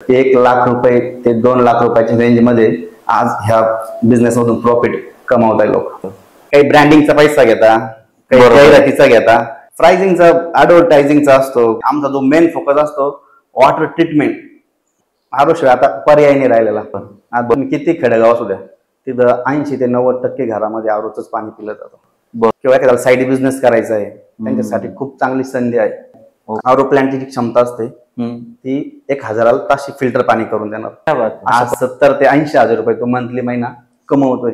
1,00,000 ते 2,00,000 रुपयाच्या रेंजमध्ये आज ह्या बिझनेस मधून प्रॉफिट कमावत आहे लोक. काही ब्रँडिंगचा पैसा घेता, काही जाहिरातीचा घेता, प्राइसिंगचा, ऍडव्हर्टायझिंगचा असतो. आमचा जो मेन फोकस असतो वॉटर ट्रीटमेंट. आरोशिवाय आता पर्याय नाही राहिलेला. पण आज तुम्ही किती खेडेगाव असू द्या, तिथं 80 ते 90% घरामध्ये आरोचंच पाणी पिलं जातं. किंवा एखाद्याला साईड बिझनेस करायचा आहे, त्यांच्यासाठी खूप चांगली संधी आहे. आरो प्लांटची जी क्षमता असते ती 1,000 ताशी फिल्टर पाणी करून देणार. आज 70 ते 80,000 रुपये तो मंथली महिना कमवतोय.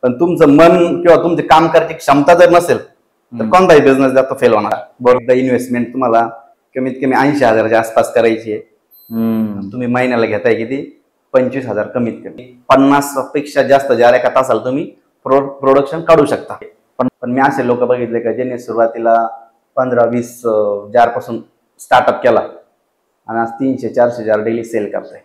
पण तुमचं मन किंवा तुमचे काम करायची क्षमता जर नसेल तर कोणताही बिझनेस जातो फेल होणार. बरोबर. इन्व्हेस्टमेंट तुम्हाला कमीत कमी 80,000च्या आसपास करायची आहे. तुम्ही महिन्याला घेताय किती? 25,000 कमीत कमी. 50 पेक्षा जास्त ज्या एका तासाला तुम्ही प्रोडक्शन काढू शकता. पण मी असे लोक बघितले का ज्यांनी सुरुवातीला 15-20 जार पासून स्टार्टअप केला आणि आज 300-400 जार डेली सेल करताय.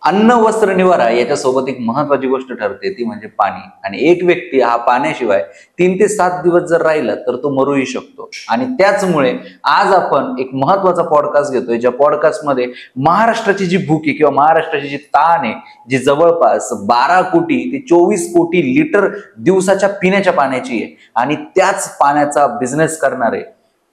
अन्न, वस्त्र, निवारा याच्यासोबत एक महत्वाची गोष्ट ठरते ती म्हणजे पाणी. आणि एक व्यक्ती हा पाण्याशिवाय 3 ते 7 दिवस जर राहिला तर तो मरूही शकतो. आणि त्याचमुळे आज आपण एक महत्वाचा पॉडकास्ट घेतोय, ज्या पॉडकास्टमध्ये महाराष्ट्राची जी भूक आहे किंवा महाराष्ट्राची जी ताण आहे, जी जवळपास 12 कोटी ते 24 कोटी लिटर दिवसाच्या पिण्याच्या पाण्याची आहे, आणि त्याच पाण्याचा बिझनेस करणारे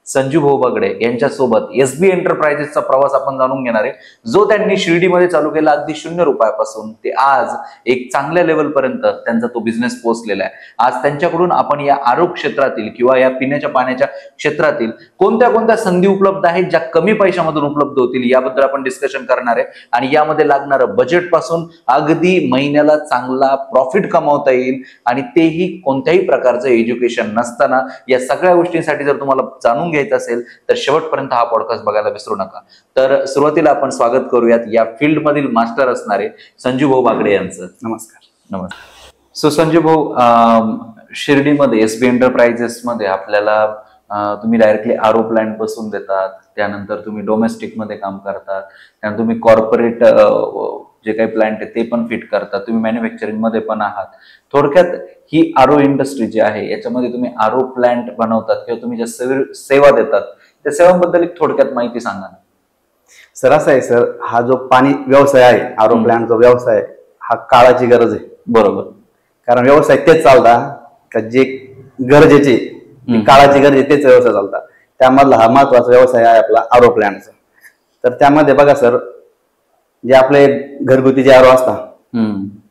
संजू भाऊ बागडे यांच्यासोबत एसबी एंटरप्राइजेसचा प्रवास आपण जाणून घेणार आहे, जो त्यांनी शिर्डीमध्ये चालू केला अगदी 0 रुपयापासून ते आज एक चांगल्या लेवल पर्यंत त्यांचा तो बिझनेस पोहोचलेला आहे. आज त्यांच्याकडून आपण या आरोग्य क्षेत्रातील किंवा या पिण्याच्या पाण्याच्या क्षेत्रातील कोणत्या कोणत्या संधी उपलब्ध आहेत ज्या कमी पैशामधून उपलब्ध होतील याबद्दल आपण डिस्कशन करणार आहे. आणि यामध्ये लागणारं बजेट पासून अगदी महिन्याला चांगला प्रॉफिट कमावता येईल, आणि तेही कोणत्याही प्रकारचं एज्युकेशन नसताना. या सगळ्या गोष्टींसाठी जर तुम्हाला जाणून असेल तर शेवटपर्यंत हा पॉडकास्ट बघायला विसरू नका. तर सुरुवातीला आपण स्वागत करूयात या फील्ड मधील मास्टर असणारे संजू भाऊ बागडे यांचं. नमस्कार. नमस्कार. सो संजू भाऊ, शिर्डीमध्ये एसबी एंटरप्राइजेस मध्ये आपल्याला तुम्ही डायरेक्टली आरो प्लांट बसून देतात, त्यानंतर तुम्ही डोमेस्टिक मध्ये काम करतात, त्यानंतर तुम्ही कॉर्पोरेट जे काही प्लांट आहे ते पण फिट करतात, तुम्ही मॅन्युफॅक्चरिंग मध्ये पण आहात. थोडक्यात ही आरो इंडस्ट्री जी आहे याच्यामध्ये तुम्ही आरो प्लांट बनवतात किंवा तुम्ही ज्या सेवा देतात त्या सेवांबद्दल एक थोडक्यात माहिती सांगा ना. सर असं आहे सर, हा जो पाणी व्यवसाय आहे, आरो प्लांट जो व्यवसाय हा काळाची गरज आहे. बरोबर. कारण व्यवसाय तेच चालतात का जे गरजेचे, काळाची गरज तेच व्यवसाय चालतात. त्यामधला हा महत्वाचा व्यवसाय आहे आपला आरो प्लांटचा. तर त्यामध्ये बघा सर, जे आपले घरगुती जे आरो असतात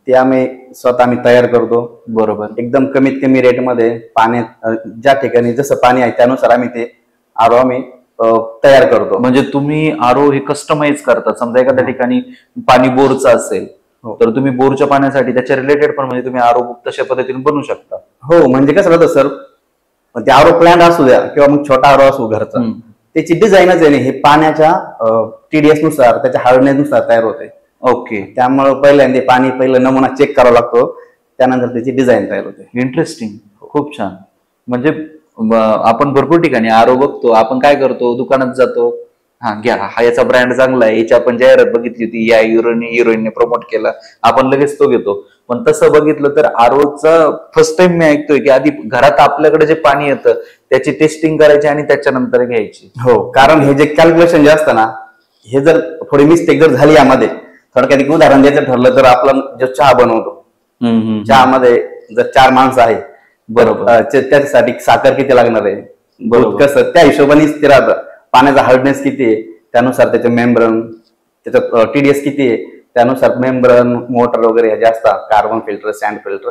ते आम्ही स्वतः तयार करतो. बरोबर. एकदम कमीत कमी रेट मध्ये पाण्यात ज्या ठिकाणी जसं पाणी आहे त्यानुसार आम्ही ते आरो तयार करतो. म्हणजे तुम्ही आरो हे कस्टमाइज करतात. समजा एखाद्या ठिकाणी पाणी बोरचं असेल तर तुम्ही बोरच्या पाण्यासाठी त्याच्या रिलेटेड पण म्हणजे तुम्ही आरो तशा पद्धतीने बनवू शकता. हो, म्हणजे कसं होतं सर, ते आरो प्लांट असू द्या किंवा मग छोटा आरो असू घरचा, त्याची डिझाईनच आहे हे पाण्याच्या TDS नुसार, त्याच्या हार्डनेस नुसार तयार होते. ओके. त्यामुळे पहिल्यांदा पाणी पहिलं नमुना चेक करावा लागतो, त्यानंतर त्याची डिझाईन तयार होते. इंटरेस्टिंग. खूप छान. म्हणजे आपण भरपूर ठिकाणी आरो बघतो, आपण काय करतो, दुकानात जातो, हा घ्या, हा याचा ब्रँड चांगला आहे, याची आपण जाहिरात बघितली होती, या हिरोईनने प्रमोट केला, आपण लगेच तो घेतो. पण तसं बघितलं तर आरोचं फर्स्ट टाइम मी ऐकतोय की आधी घरात आपल्याकडे जे पाणी येतं त्याची टेस्टिंग करायची आणि त्याच्यानंतर घ्यायची. हो, कारण हे जे कॅल्क्युलेशन जे असतं ना, हे जर थोडी मिस्टेक जर झाली यामध्ये, थोडक्यात एक उदाहरण द्यायचं ठरलं तर आपण जो चहा बनवतो, चहामध्ये जर 4 माणसं आहे, बरोबर, त्याच्यासाठी साखर किती लागणार आहे, बरोबर, कसं त्या हिशोबाने ते राहतं. पाण्याचा हार्डनेस किती आहे त्यानुसार त्याचे मेम्ब्रन, त्याचा TDS किती आहे त्यानुसार मेम्ब्रन, मोटर वगैरे हे जे असतात, कार्बन फिल्टर, सँड फिल्टर,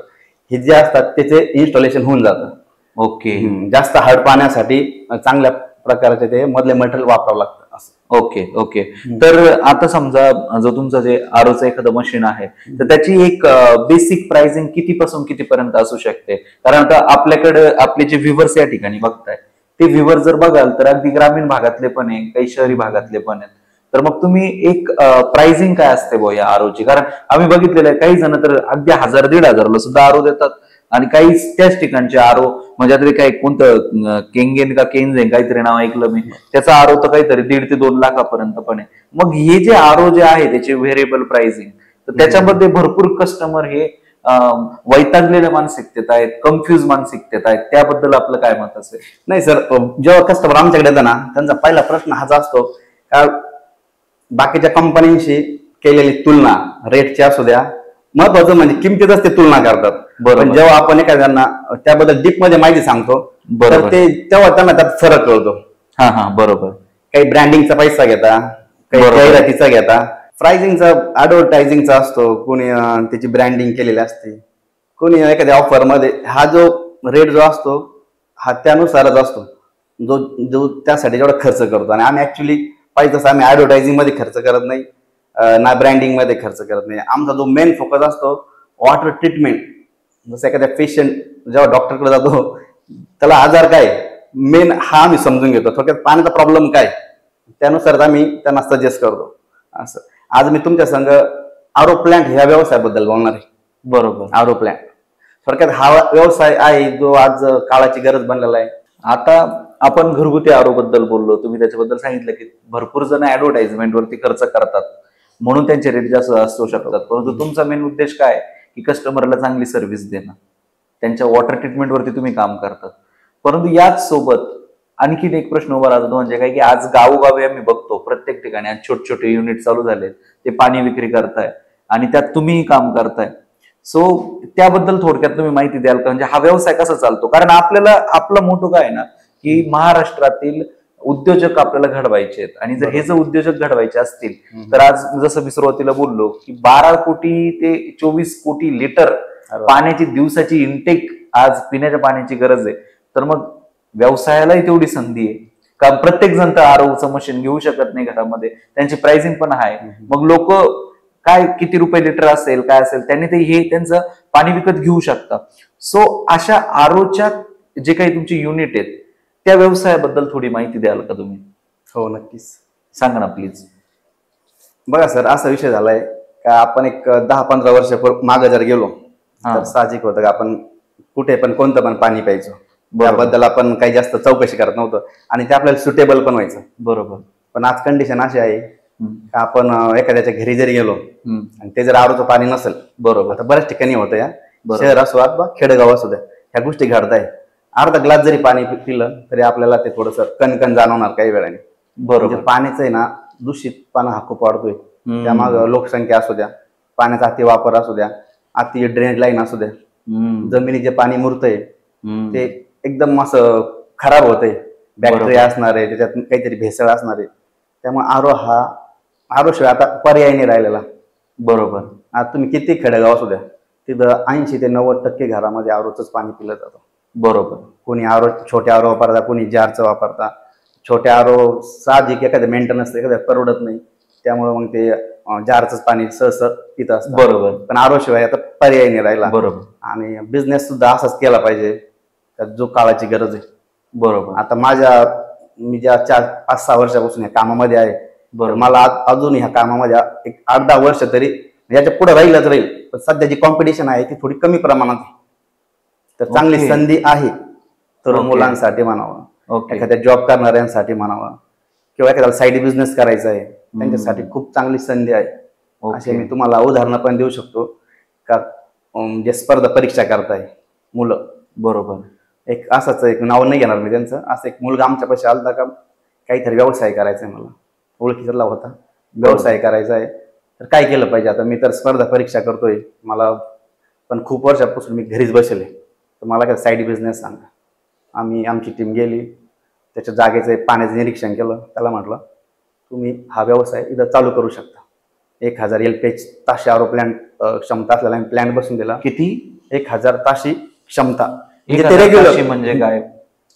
हे जे असतात त्याचे इन्स्टॉलेशन होऊन जातं. ओके. जास्त हार्ड पाण्यासाठी चांगल्या प्रकारचे ते मधले मटेरियल वापरावं लागतं. ओके. ओके. तर आता समजा जो तुमचं जे आरोचं एखादं मशीन आहे तर त्याची एक बेसिक प्राइसिंग कितीपासून कितीपर्यंत असू शकते? कारण आता आपल्याकडे आपले जे व्ह्यूअर्स या ठिकाणी बघताय ते व्ह्यूअर्स जर बघाल तर अगदी ग्रामीण भागातले पण आहे, काही शहरी भागातले पण आहेत. तर मग तुम्ही एक प्राइसिंग काय असते बुवा या आरोची? कारण आम्ही बघितलेलं आहे काही जण तर अगदी 1,000-1,500 सुद्धा आरो देतात, आणि काही त्याच ठिकाणचे आरो म्हणजे आता काय कोणतं केंगेन का केनझेन काहीतरी नाव ऐकलं मी, त्याचा आरो तर काहीतरी 1.5 ते 2 लाखापर्यंत पण आहे. मग हे जे आरो जे आहे त्याचे व्हेरिएबल प्राइसिंग, तर त्याच्यामध्ये भरपूर कस्टमर हे वैतागलेल्या मानसिकतेत आहेत, कन्फ्युज मानसिकतेत आहेत, त्याबद्दल आपलं काय मत असेल? नाही सर, जेव्हा कस्टमर आमच्याकडे येतात ना, त्यांचा पहिला प्रश्न हाच असतो का बाकीच्या कंपन्यांशी केलेली तुलना, रेटची असू द्या, महत्वाचं म्हणजे किमतीतच ते तुलना करतात. पण जेव्हा आपण एखाद्यांना त्याबद्दल डीप मध्ये माहिती सांगतो तर ते तेव्हा त्यांना त्यात फरक कळतो. हा हा, बरोबर. काही ब्रँडिंगचा पैसा घेता, काही जाहिरातीचा घेता, प्राइसिंगचा ऍडव्हर्टायझिंगचा असतो, कोणी त्याची ब्रँडिंग केलेली असते, कोणी एखाद्या ऑफर मध्ये. हा जो रेट जो असतो हा त्यानुसारच असतो, जो जो त्यासाठी जेवढा खर्च करतो. आणि आम्ही ऍक्च्युली पाहिजे तसं आम्ही ऍडव्हर्टायझिंग मध्ये खर्च करत नाही, ना ब्रँडिंग मध्ये खर्च करत नाही. आमचा जो मेन फोकस असतो वॉटर ट्रीटमेंट. जसं एखाद्या पेशंट जेव्हा डॉक्टरकडे जातो त्याला आजार काय मेन हा आम्ही समजून घेतो, थोडक्यात पाण्याचा प्रॉब्लेम काय, त्यानुसार आम्ही त्यांना सजेस्ट करतो. असं आज मी तुमच्या संग आरो प्लांट ह्या व्यवसायाबद्दल बोलणार आहे. बरोबर. आरो प्लांट थोडक्यात हा व्यवसाय आहे जो आज काळाची गरज बनलेला आहे. आता आपण घरगुती आरो बद्दल बोललो, तुम्ही त्याच्याबद्दल सांगितलं की भरपूर जण ऍडव्हर्टाइजमेंट वरती खर्च करतात म्हणून त्यांचे रेट जास्त असू शकतात, परंतु तुमचा मेन उद्देश काय की कस्टमरला चांगली सर्व्हिस देणं, त्यांच्या वॉटर ट्रीटमेंट वरती तुम्ही काम करतात. परंतु याच सोबत आणखीन एक प्रश्न उभा राहतो, म्हणजे काय की आज गावोगावी आम्ही बघतो प्रत्येक ठिकाणी आज छोटे छोटे युनिट चालू झाले, ते पाणी विक्री करताय आणि त्यात तुम्हीही काम करताय. सो त्याबद्दल थोडक्यात तुम्ही माहिती द्याल का, म्हणजे हा व्यवसाय कसा चालतो? कारण आपल्याला आपला मोठं काय ना की महाराष्ट्रातील उद्योजक आपल्याला घडवायचे आहेत, आणि जर हे जर उद्योजक घडवायचे असतील तर आज जसं मी सुरुवातीला बोललो की 12 कोटी ते 24 कोटी लिटर पाण्याची दिवसाची इनटेक आज पिण्याच्या पाण्याची गरज आहे. तर मग व्यवसायालाही तेवढी संधी आहे का? प्रत्येक जण तर आरोचं मशीन घेऊ शकत नाही घरामध्ये, त्यांची प्राइसिंग पण आहे. मग लोक काय किती रुपये लिटर असेल काय असेल त्यांनी ते हे त्यांचं पाणी विकत घेऊ शकतात. सो अशा आरोच्या जे काही तुमची युनिट आहेत त्या व्यवसायाबद्दल थोडी माहिती द्याल का तुम्ही? हो नक्कीच, सांगा ना प्लीज. बघा सर, असा विषय झालाय का आपण एक 10-15 वर्ष मागे जर गेलो तर साहजिक होतं का आपण कुठे पण कोणतं पण पाणी प्यायचो, त्याबद्दल आपण काही जास्त चौकशी करत नव्हतो आणि ते आपल्याला सुटेबल पण व्हायचं. बरोबर. पण आज कंडिशन अशी आहे का आपण एखाद्याच्या घरी जरी गेलो आणि ते जर आरोचं पाणी नसेल, बरोबर, आता बऱ्याच ठिकाणी होतं, या शहर असो अथवा खेडेगाव असू द्या, ह्या गोष्टी घडताय. अर्धा ग्लास जरी पाणी पिलं तरी आपल्याला ते थोडंसं कणकण जाणवणार काही वेळाने. बरोबर. पाण्याचं आहे ना दूषितपणा हा खूप वाढतोय. त्यामागं लोकसंख्या असू द्या, पाण्याचा अति वापर असू द्या, अति ड्रेनेज लाईन असू द्या, जमिनी जे पाणी मुरतंय ते एकदम असं खराब होतंय, बॅक्टेरिया असणार आहे, त्याच्यात काहीतरी भेसळ असणार आहे. त्यामुळे आरो शिवाय आता पर्याय नाही राहिलेला. बरोबर. आता तुम्ही किती खेडेगाव असू द्या, तिथं 80 ते 90% घरामध्ये आरोचंच पाणी पिलं जातं. बरोबर. कोणी आरो छोटे आरो वापरता, कोणी जारचं वापरता. छोटे आरो साहजिक एखाद्या मेंटेनन्स एखाद्या परवडत नाही, त्यामुळे मग ते जारचंच पाणी सहसा पित असतं. बरोबर. पण आरो शिवाय आता पर्याय नाही राहिला. बरोबर. आणि बिझनेस सुद्धा असाच केला पाहिजे जो काळाची गरज आहे. बरोबर. आता मी ज्या 4-5-6 वर्षापासून या कामामध्ये आहे, मला अजून ह्या कामामध्ये एक 8-10 वर्ष तरी याच्या पुढे राहीलच राहील. पण सध्या जी कॉम्पिटिशन आहे ती थोडी कमी प्रमाणात आहे. तर चांगली संधी आहे तरुण मुलांसाठी म्हणावं, एखाद्या जॉब करणाऱ्यांसाठी म्हणावं, किंवा एखाद्याला साईड बिझनेस करायचा आहे त्यांच्यासाठी खूप चांगली संधी आहे. असे मी तुम्हाला उदाहरणं पण देऊ शकतो का जे स्पर्धा परीक्षा करताय मुलं. बरोबर. एक असाच एक नाव नाही घेणार मी त्यांचं, असं एक मुलगा आमच्या पाशी आलता का काहीतरी व्यवसाय करायचा आहे, मला ओळखीचा होता, व्यवसाय करायचा आहे, तर काय केलं पाहिजे. आता मी तर स्पर्धा परीक्षा करतोय, मला पण खूप वर्षापासून मी घरीच बसले, तर मला काय साईड बिझनेस सांगा. आमची टीम गेली, त्याच्या जागेचं पाण्याचं निरीक्षण केलं, त्याला म्हटलं तुम्ही हा व्यवसाय इथं चालू करू शकता. 1000 LPH ताशी आरो प्लॅन्ट क्षमता असलेला प्लॅन्ट बसून दिला. किती? 1000 ताशी क्षमता. म्हणजे काय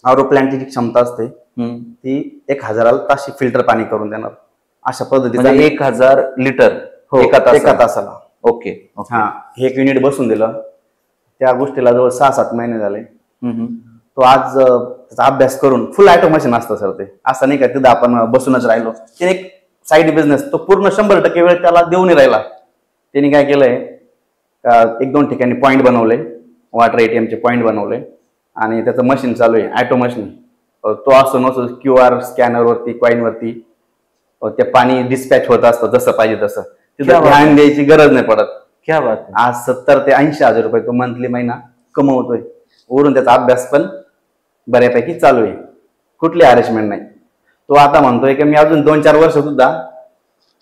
आरो प्लॅन्टची जी क्षमता असते ती 1000 ताशी फिल्टर पाणी करून देणार. अशा पद्धतीने 1000 लिटर एका तासाला. ओके. हा, हे एक युनिट बसून दिलं. त्या गोष्टीला जवळ 6-7 महिने झाले. तो आज त्याचा अभ्यास करून फुल ऑटोमेशन असतं सर. ते असं नाही का तिथं आपण बसूनच राहिलो. ते एक साईड बिझनेस तो पूर्ण 100% वेळ त्याला देऊन राहिला. त्यांनी काय केलंय का 1-2 ठिकाणी पॉईंट बनवले, वॉटर ATMचे पॉईंट बनवले आणि त्याचं मशीन चालू आहे, ऑटो मशीन. तो असो नसो QR स्कॅनर वरती कॉईन वरती ते पाणी डिस्पॅच होत असतं जसं पाहिजे तसं. तिथं ध्यान द्यायची गरज नाही पडत. क्या बात आहे. आज 70 ते 80 हजार रुपये तो मंथली महिना कमवतोय. वरून त्याचा अभ्यास पण बऱ्यापैकी चालू आहे, कुठली हॅरेसमेंट नाही. तो आता म्हणतोय की मी अजून 2-4 वर्ष सुद्धा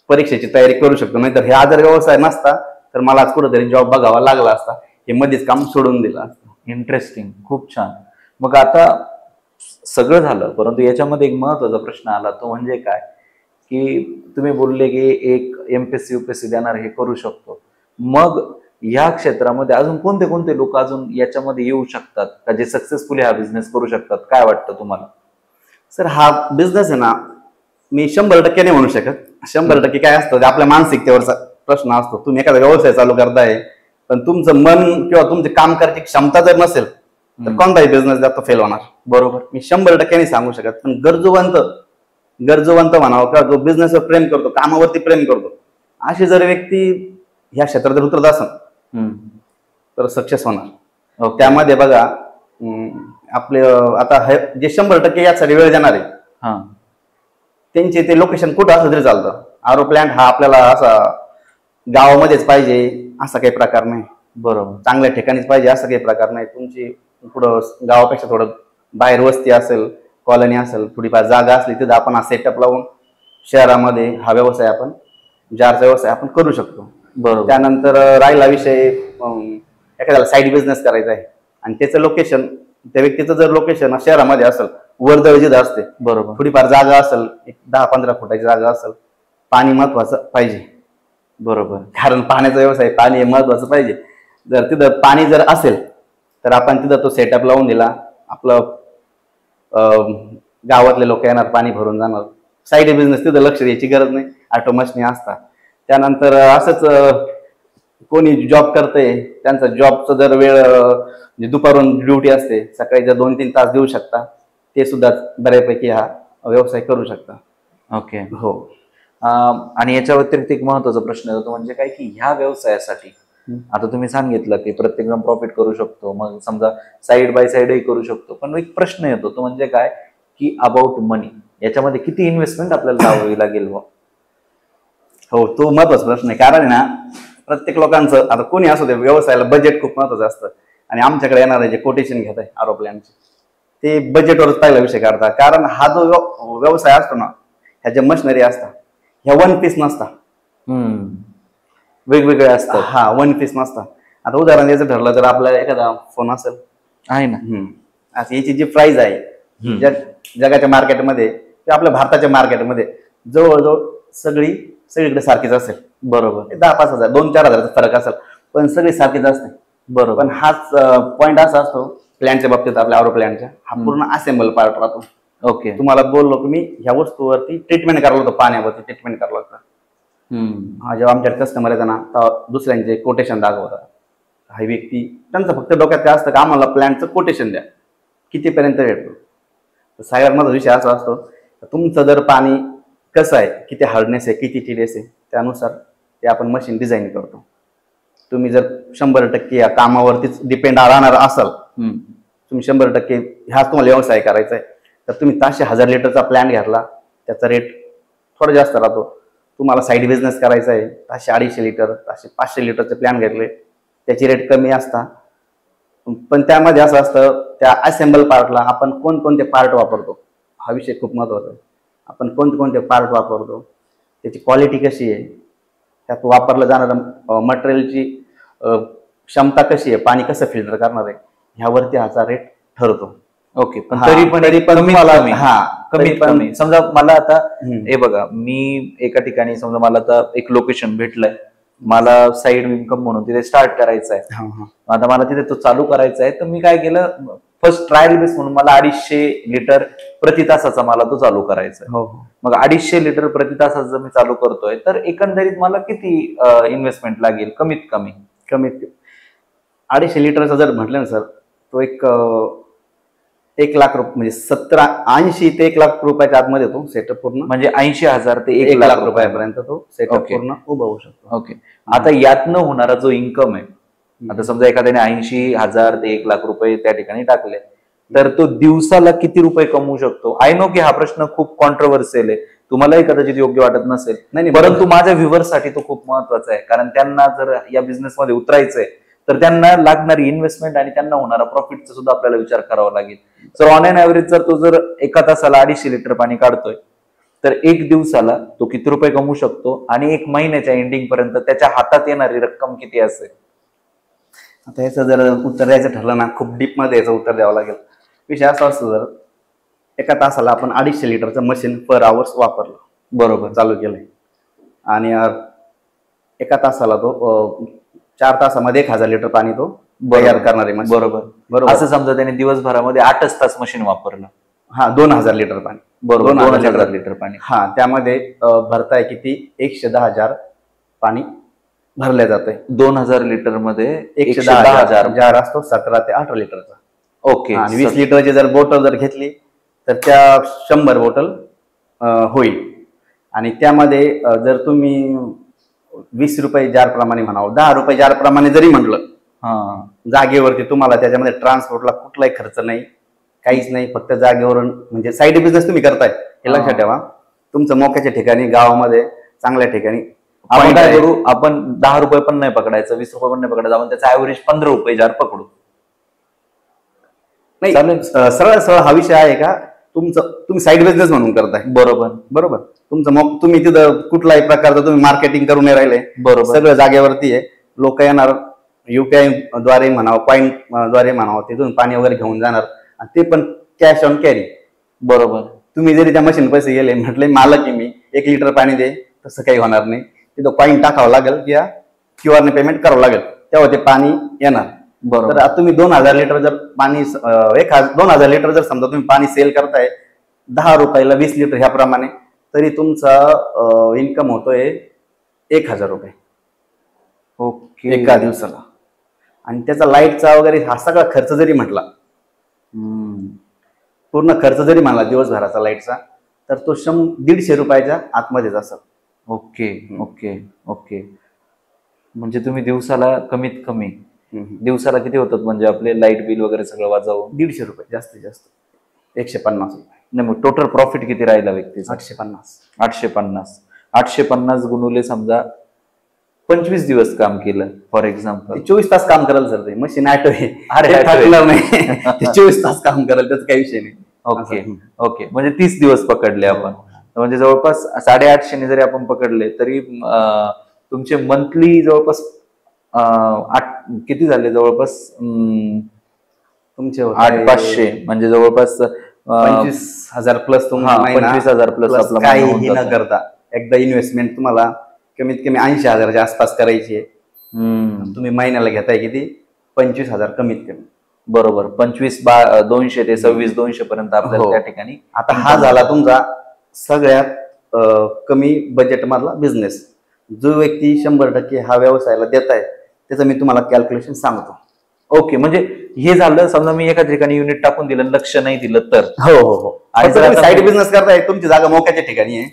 परीक्षेची तयारी करू शकतो, नाहीतर हे जर व्यवसाय नसता तर मला आज कुठेतरी जॉब बघावा लागला असता, हे मध्येच काम सोडून दिलं असतं. इंटरेस्टिंग, खूप छान. मग आता सगळं झालं, परंतु याच्यामध्ये एक महत्वाचा प्रश्न आला, तो म्हणजे काय की तुम्ही बोलले की एक MPSC UPSC देणार हे करू शकतो. मग या क्षेत्रामध्ये अजून कोणते कोणते लोक अजून याच्यामध्ये येऊ शकतात का, जे सक्सेसफुली हा बिझनेस करू शकतात? काय वाटतं तुम्हाला? सर, हा बिझनेस आहे ना, मी 100% नाही म्हणू शकत. 100% काय असतं, आपल्या मानसिकतेवरचा प्रश्न असतो. तुम्ही एखादा व्यवसाय चालू करताय, पण तुमचं मन किंवा तुमची काम करायची क्षमता जर नसेल तर कोणताही बिझनेस तो फेल होणार. बरोबर. मी 100% नाही सांगू शकत, पण गरजूवंत म्हणावं का, जो बिझनेसवर प्रेम करतो, कामावरती प्रेम करतो, अशी जर व्यक्ती ह्या क्षेत्रात जर उतरत असेल तर सक्सेस होणार. त्यामध्ये बघा, आपले आता जे 100% यासाठी वेळ देणार आहे, त्यांचे ते लोकेशन कुठं असं तरी चालतं. आरो प्लांट हा आपल्याला असा गावामध्येच पाहिजे असा काही प्रकार नाही. बरोबर. चांगल्या ठिकाणीच पाहिजे असं काही प्रकार नाही. तुमची पुढं गावापेक्षा थोडं बाहेर वस्ती असेल, कॉलनी असेल, थोडीफार जागा असली तिथं आपण हा सेटअप लावून शहरामध्ये हा व्यवसाय आपण जारचा व्यवसाय आपण करू शकतो. बरोबर. त्यानंतर राहिला विषय, एखाद्याला साईड बिझनेस करायचा आहे आणि त्याचं लोकेशन, त्या व्यक्तीचं जर लोकेशन शहरामध्ये असेल, वर्दळ जिथं असते, बरोबर, थोडीफार जागा असेल, एक 10-15 फुटाची जागा असेल, पाणी महत्वाचं पाहिजे. बरोबर. कारण पाण्याचा व्यवसाय, पाणी हे महत्वाचं पाहिजे. जर तिथं पाणी जर असेल तर आपण तिथं तो सेटअप लावून दिला, आपलं गावातले लोक येणार, पाणी भरून जाणार. साईड बिझनेस तिथं लक्ष द्यायची गरज नाही, ऑटो मशीनी असतात. त्यानंतर असंच कोणी जॉब करते, त्यांचा जॉबचा जर वेळ दुपारून ड्युटी असते, सकाळी जर 2-3 तास देऊ शकता, ते सुद्धा बऱ्यापैकी हा व्यवसाय करू शकता. ओके. हो. आणि याच्या व्यतिरिक्त एक महत्वाचा प्रश्न येतो, म्हणजे काय की ह्या व्यवसायासाठी आता तुम्ही सांगितलं की प्रत्येक जण प्रॉफिट करू शकतो, मग समजा साईड बाय साईडही करू शकतो, पण एक प्रश्न येतो तो म्हणजे काय की अबाउट मनी, याच्यामध्ये किती इन्व्हेस्टमेंट आपल्याला लावावी लागेल? हो, तो महत्वाचा प्रश्न आहे. कारण ना, प्रत्येक लोकांचं, आता कोणी असू दे, व्यवसायाला बजेट खूप महत्वाचं असतं. आणि आमच्याकडे येणारे जे कोटेशन घेत आहे आरो प्लॅनचे, ते बजेटवरच पहिला विषय काढतात. कारण हा जो व्यवसाय असतो ना, ह्या ज्या मशिनरी असतात, ह्या 1 पीस नसतात, वेगवेगळे असतात. हा, 1 पीस नसतात. आता उदाहरण द्यायचं ठरलं तर आपला एखादा फोन असेल, आहे ना, आता याची जी प्राइस आहे जगाच्या मार्केटमध्ये किंवा आपल्या भारताच्या मार्केटमध्ये जवळजवळ सगळीकडे सारखीच असेल. बरोबर. 10-5 हजार, 2-4 हजाराचा फरक असेल, पण सगळी सारखीच असते. बरोबर. पण हाच पॉइंट असा असतो प्लॅनच्या बाबतीत, आपल्या आरो प्लॅनच्या, हा पूर्ण असेंबल पार्ट राहतो. ओके. तुम्हाला बोललो की मी ह्या वस्तूवरती ट्रीटमेंट करायला होतं, पाण्यावरती ट्रीटमेंट करायला होतं. जेव्हा आमच्याकडे कस्टमर येतात ना, तेव्हा दुसऱ्यांचे कोटेशन दाखवतात. हा व्यक्ती, त्यांचं फक्त डोक्यात काय असतं का, आम्हाला प्लॅनचं कोटेशन द्या, कितीपर्यंत भेटतो. सगळ्यात माझा विषय असा असतो, तुमचं जर पाणी कसं आहे, किती हार्डनेस आहे, किती टिडेस आहे, त्यानुसार ते आपण मशीन डिझाईन करतो. तुम्ही जर 100% या कामावरतीच डिपेंड राहणार असाल, तुम्ही 100% ह्याच तुम्हाला व्यवसाय करायचा आहे, तर तुम्ही ताशे 1000 लिटरचा प्लॅन घेतला, त्याचा रेट थोडा जास्त राहतो. तुम्हाला साईड बिझनेस करायचा आहे, ताशे 250 लिटर, ताशे 500 लिटरचे प्लॅन घेतले, त्याची रेट कमी असतात. पण त्यामध्ये असं असतं, त्या असेंबल पार्टला आपण कोणकोणते पार्ट वापरतो, हा विषय खूप महत्वाचा आहे. आपण कोणते पार्ट वापरतो, त्याची क्वालिटी कशी आहे, त्यात वापरलं जाणारं मटेरियलची क्षमता कशी आहे, पाणी कसं फिल्टर करणार आहे, ह्यावरती ह्याचा रेट ठरतो. ओके. पण तरी पण कमीत कमी समजा मला आता हे बघा, मी एका ठिकाणी समजा मला आता एक लोकेशन भेटलंय, मला साईड इन्कम म्हणून तिथे स्टार्ट करायचं आहे. आता मला तिथे तो चालू करायचा आहे, तर मी काय केलं, फर्स्ट ट्रायल बेस म्हणून मला 250 लिटर प्रति तासाचा मला तो चालू करायचा आहे. मग 250 लिटर प्रति तासाचा जर मी चालू करतोय, तर एकंदरीत मला किती इन्व्हेस्टमेंट लागेल? कमीत कमी 250 लिटरचा जर म्हटलं ना सर, तो 1 लाख रुपये, म्हणजे 80 ते 1 लाख रुपयाच्या आतमध्ये तो सेटअप पूर्ण, म्हणजे 80,000 ते 1 लाख रुपयापर्यंत तो सेटअप पूर्ण उभा होऊ शकतो. ओके. आता यातनं होणारा जो इन्कम आहे, आता समजा एखाद्याने 80,000 ते 1 लाख रुपये त्या ठिकाणी टाकले, तर तो दिवसाला किती रुपये कमवू शकतो? आय नो की हा प्रश्न खूप कॉन्ट्रोव्हर्सियल आहे, तुम्हालाही कदाचित योग्य वाटत नसेल, नाही, परंतु माझ्या व्ह्युअर्ससाठी तो खूप महत्वाचा आहे. कारण त्यांना जर या बिझनेसमध्ये उतरायचंय तर त्यांना लागणारी इन्व्हेस्टमेंट आणि त्यांना होणारा प्रॉफिटचा सुद्धा आपल्याला विचार करावा लागेल. तर ऑन एन ऍव्हरेज जर तो जर एका तासाला 250 लिटर पाणी काढतोय तर एक दिवसाला तो किती रुपये कमवू शकतो आणि एक महिन्याच्या एंडिंग पर्यंत त्याच्या हातात येणारी रक्कम किती असेल? आता याचं जर उत्तर द्यायचं ठरलं ना, खूप डीप मध्ये याचं उत्तर द्यावं लागेल. विषय असा असतो, जर एका तासाला आपण 250 लिटरचं मशीन पर आवर्स वापरलं, बरोबर, चालू केलंय, आणि एका तासाला तो 4 तासामध्ये 1000 लिटर पाणी तो तयार करणारे मशीन. बरोबर बरोबर. असं समजा त्याने दिवसभरामध्ये 8च तास मशीन वापरलं. हा, 2000 लिटर पाणी. बरोबर, 2000 लिटर पाणी. हा, त्यामध्ये भरताय किती? 110,000 पाणी भरल्या जाते. 2000 लिटर मध्ये 110,000 जार असतो 17 ते 18 लिटरचा. ओके. आणि 20 लिटरची जर बॉटल जर घेतली तर त्या 100 बॉटल होईल. आणि त्यामध्ये जर तुम्ही 20 रुपये जार प्रमाणे म्हणावं, 10 रुपये जार प्रमाणे जरी म्हटलं, जागेवरती तुम्हाला त्याच्यामध्ये ट्रान्सपोर्टला कुठलाही खर्च नाही, काहीच नाही, फक्त जागेवरून, म्हणजे साईड बिझनेस तुम्ही करताय हे लक्षात ठेवा. तुमचं मोक्याच्या ठिकाणी, गावामध्ये चांगल्या ठिकाणी आपण काय करू, आपण 10 रुपये पण नाही पकडायचं, 20 रुपये पण नाही पकडायचं, आपण त्याचा ऍव्हरेज 15 रुपये जार पकडू. नाही, सरळ सरळ हा विषय आहे का, तुम्ही साईड बिझनेस म्हणून करताय. बरोबर बरोबर. तुमचं तुम्ही तिथं कुठलाही प्रकारचं तुम्ही मार्केटिंग करून नाही राहिले. बरोबर, सगळं जागेवरती आहे. लोक येणार, युपीआय द्वारे म्हणावं, पॉईंट द्वारे म्हणावं, तिथून पाणी वगैरे घेऊन जाणार, आणि ते पण कॅश ऑन कॅरी. बरोबर. तुम्ही जरी त्या मशीन पैसे गेले, म्हटले मला की मी 1 लिटर पाणी दे, तसं काही होणार नाही. तिथं कॉईन टाकावं लागेल किंवा QR ने पेमेंट करावं लागेल, तेव्हा ते पाणी येणार. बरोबर. तर आता तुम्ही 2000 लिटर जर पाणी 2000 लिटर जर समजा तुम्ही पाणी सेल करताय 10 रुपयाला 20 लिटर ह्याप्रमाणे, तरी तुमचा इन्कम होतोय 1000 रुपये. ओके. एका दिवसाला. आणि त्याचा लाईटचा वगैरे हा सगळा खर्च जरी म्हटला, पूर्ण खर्च जरी म्हणला दिवसभराचा लाईटचा, तर तो 150 रुपयाच्या आतमध्येच असेल. Okay okay okay. म्हणजे तुम्ही दिवसाला कमीत कमी दिवसाला किती होतात, म्हणजे आपले लाईट बिल वगैरे सगळं वाजवून? 150 रुपये जास्तीत जास्त. 150 रुपये. नाही, मग टोटल प्रॉफिट किती राहिला व्यक्तीचा? 850. 850. 850 गुणुले समजा 25 दिवस काम केलं फॉर एक्झाम्पल. 24 तास काम कराल सर, ते मशीन ऑटो आहे. अरे थकणार नाही. 24 तास काम कराल, त्याचा काही विषय नाही. Okay okay. म्हणजे 30 दिवस पकडले आपण, म्हणजे जवळपास 850 जरी आपण पकडले तरी तुमचे मंथली जवळपास किती झाले? जवळपास तुमचे 8,500, म्हणजे जवळपास 25,000 प्लस. 25,000 प्लस काही न करता एकदा इन्व्हेस्टमेंट तुम्हाला कमीत कमी 80,000च्या आसपास करायची आहे. तुम्ही महिन्याला घेताय किती? 25,000 कमीत कमी. बरोबर. 25 200 ते 2600 पर्यंत आपल्याला त्या ठिकाणी. आता हा झाला तुमचा सगळ्यात कमी बजेट मधला बिझनेस. जो व्यक्ती 100% हा व्यवसायाला देत आहे त्याचं मी तुम्हाला कॅल्क्युलेशन सांगतो. ओके. म्हणजे हे झालं समजा मी एका ठिकाणी युनिट टाकून दिलं, लक्ष नाही दिलं तर? हो हो हो. आणि जर साईड बिझनेस करताय, तुमची जागा मोक्याच्या ठिकाणी आहे,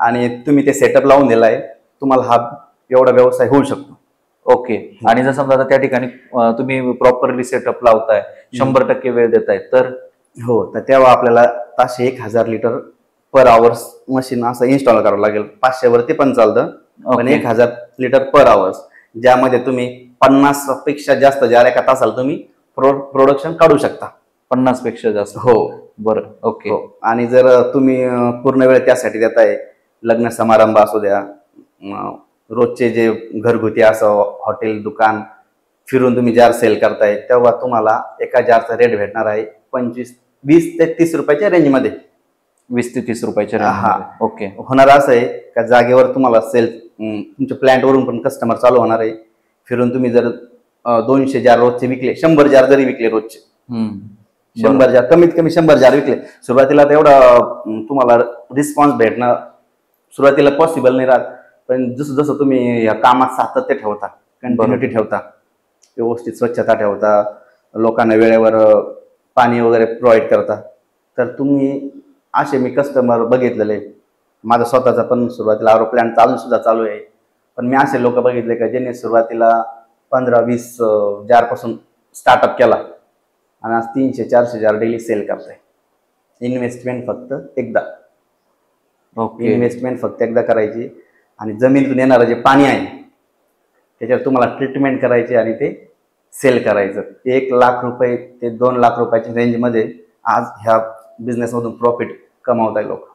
आणि तुम्ही ते सेटअप लावून दिलाय, तुम्हाला हा एवढा व्यवसाय होऊ शकतो. ओके. आणि जर समजा त्या ठिकाणी तुम्ही प्रॉपरली सेटअप लावताय, 100% वेळ देताय, तर हो, तर तेव्हा आपल्याला ताशे 1000 लिटर पर आवर्स मशीन असं इन्स्टॉल करावं लागेल. 500 वरती पण चालतं, पण 1000 लिटर पर आवर्स, ज्यामध्ये तुम्ही 50 पेक्षा जास्त जार एका तासाला तुम्ही प्रोडक्शन काढू शकता. 50 पेक्षा जास्त? हो. बरं. ओके. आणि जर तुम्ही पूर्ण वेळ त्यासाठी देताय, लग्न समारंभ असू द्या, रोजचे जे घरगुती असं हॉटेल दुकान फिरून तुम्ही जार सेल करताय, तेव्हा तुम्हाला एका जारचा रेट भेटणार आहे 20 ते 30 रुपयाच्या रेंजमध्ये. 20 ते 30 रुपयाच्या रेंजमध्ये. ओके. होणार असं आहे का जागेवर तुम्हाला सेल, तुमच्या प्लांट वरून पण कस्टमर चालू होणार आहे. फिरून तुम्ही जर 200 जार रोजचे विकले, 100 जार जरी विकले रोजचे, 100 जार, कमीत कमी 100 जार विकले, सुरुवातीला तर एवढा तुम्हाला रिस्पॉन्स भेटणं सुरुवातीला पॉसिबल नाही राहत. पण जसं जसं तुम्ही या कामात सातत्य ठेवता, कंटिन्युटी ठेवता, व्यवस्थित स्वच्छता ठेवता, लोकांना वेळेवर पाणी वगैरे प्रोव्हाइड करता, तर तुम्ही असे मी कस्टमर बघितलेले. माझा स्वतःचा पण सुरुवातीला आरो प्लॅन सुद्धा चालू आहे. पण मी असे लोक बघितले का ज्यांनी सुरुवातीला 15-20 जारपासून स्टार्टअप केला, आणि आज 300-400 डेली सेल करताय. इन्व्हेस्टमेंट फक्त एकदा. ओके. इन्व्हेस्टमेंट फक्त एकदा करायची आणि जमिनीतून येणारं जे पाणी आहे त्याच्यावर तुम्हाला ट्रीटमेंट करायची आणि ते सेल करायचं. 1 लाख रुपये ते 2 लाख रुपयाच्या रेंजमध्ये आज ह्या बिझनेसमधून प्रॉफिट कमावताय लोक